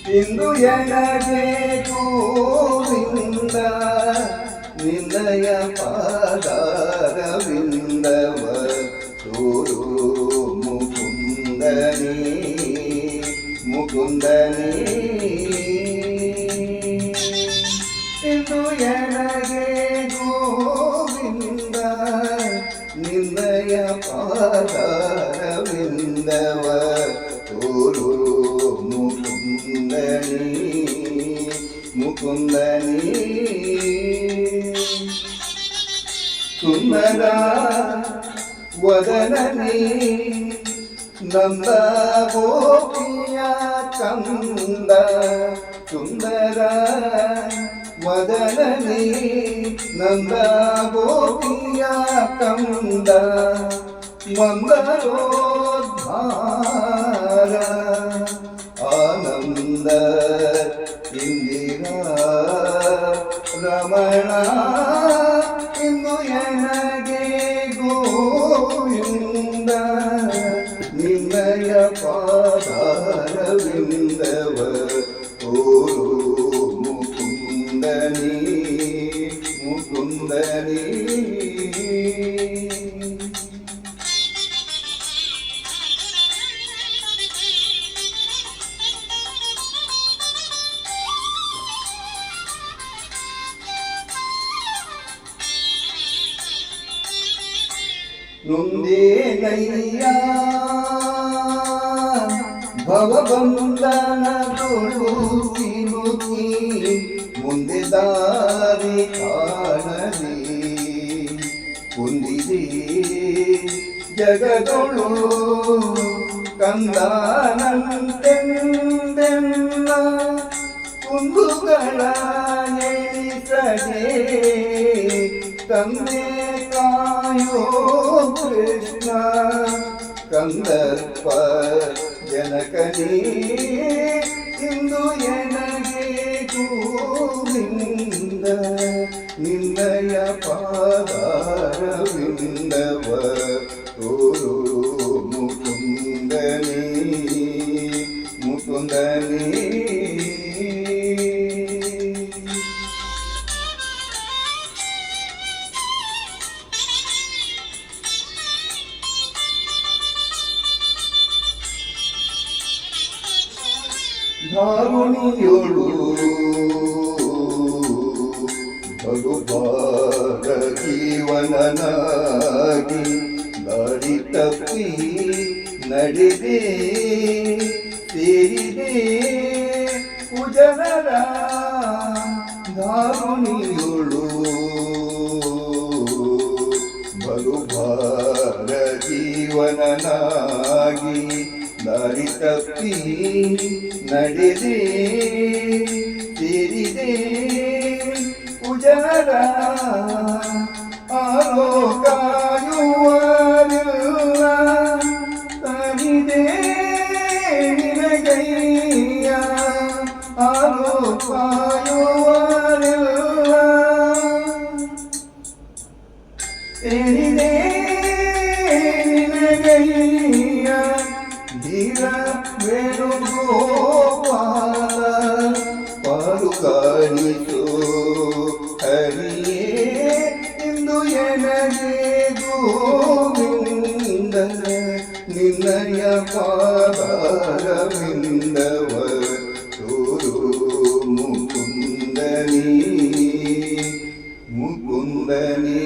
ಇಂದು ಎನಗೆ ಗೋವಿಂದ ನಿನ್ನಯ ಪಾದಾರವಿಂದವ ತೋರು ಮುಕುಂದನಿ ಮುಕುಂದನಿ ಇಂದು ಎನಗೆ ಗೋವಿಂದ ನಿನ್ನಯ ಪಾದಾರವಿಂದವ ತೋರು ಮುಕುಂದನಿ ಮುಕುಂದನಿ ಸುಂದರ ವದನನಿ ನಂದ ಗೋಪಿಯ ಕಂದ ಸುಂದರ ವದನನಿ ನಂದ ಗೋಪಿಯ ಕಂದ ಮಂದರೋದ್ಧಾರ ಆನಂದ ಇಂದಿರಾ ರಮಣ ಇಂದು ಎನಗೆ ಗೋವಿಂದ ನಿನ್ನಯ ಪಾದಾರವಿಂದವ ತೋರು ಮುಕುಂದನಿ ಮುಕುಂದನಿ ನೊಂದೇನಯ್ಯ ಭವಬಂಧನಗಳು ಸಿಲುಕಿ ಮುಂದೆ ದಾರಿ ಕಾಣಲಿ ಕುಂದಿದೆ ಜಗದೊಳು ಕಂದನಂತೆಂದೆಲ್ಲ ಕುಂದುಗಳ ಎಣಿಸದೆ ತಂದೆ ಕಾಯೋ ಕೃಷ್ಣ ಕಂದರ್ಪ ಜನಕನೇ ಇಂದು ಎನಗೆ ಗೋವಿಂದ ನಿನ್ನಯ ಪಾದಾರವಿಂದವ ತೋರು ಮುಕುಂದನಿ ಮುಕುಂದನಿ ಧಾರುಣಿಯೊಳು ಭಗುಭಾರ ಜೀವನನಾಗಿ ದಾರಿ ತಪ್ಪಿ ನಡೆದೆ ಸೇರಿದೆ ಕುಜನರ ಧಾರುಣಿಯೊಳು ಭಗುಭಾರ ಜೀವನನಾಗಿ ದಾರಿ ತಪ್ಪಿ ನಡೆದೆ ಸೇರಿದೆ ಕುಜನರ ಆಲೋಕಾಯುವರಿಲ್ಲ ತನಿದೆ ನಿನಗಯ್ಯ ಆಲೋಕಾಯುವರಿಲ್ಲ ತನಿದೆ ನಿನಗಯ್ಯ ಧೀರ ವೇಣುಗೋಪಾಲ ಪಾಲುಗಾಣಿಸು ಹರಿಯೇ ಇಂದು ಎನಗೆ ಗೋವಿಂದ ನಿನ್ನಯ ಪಾದಾರವಿಂದವ ತೋರು ಮುಕುಂದನಿ ಮುಕುಂದನಿ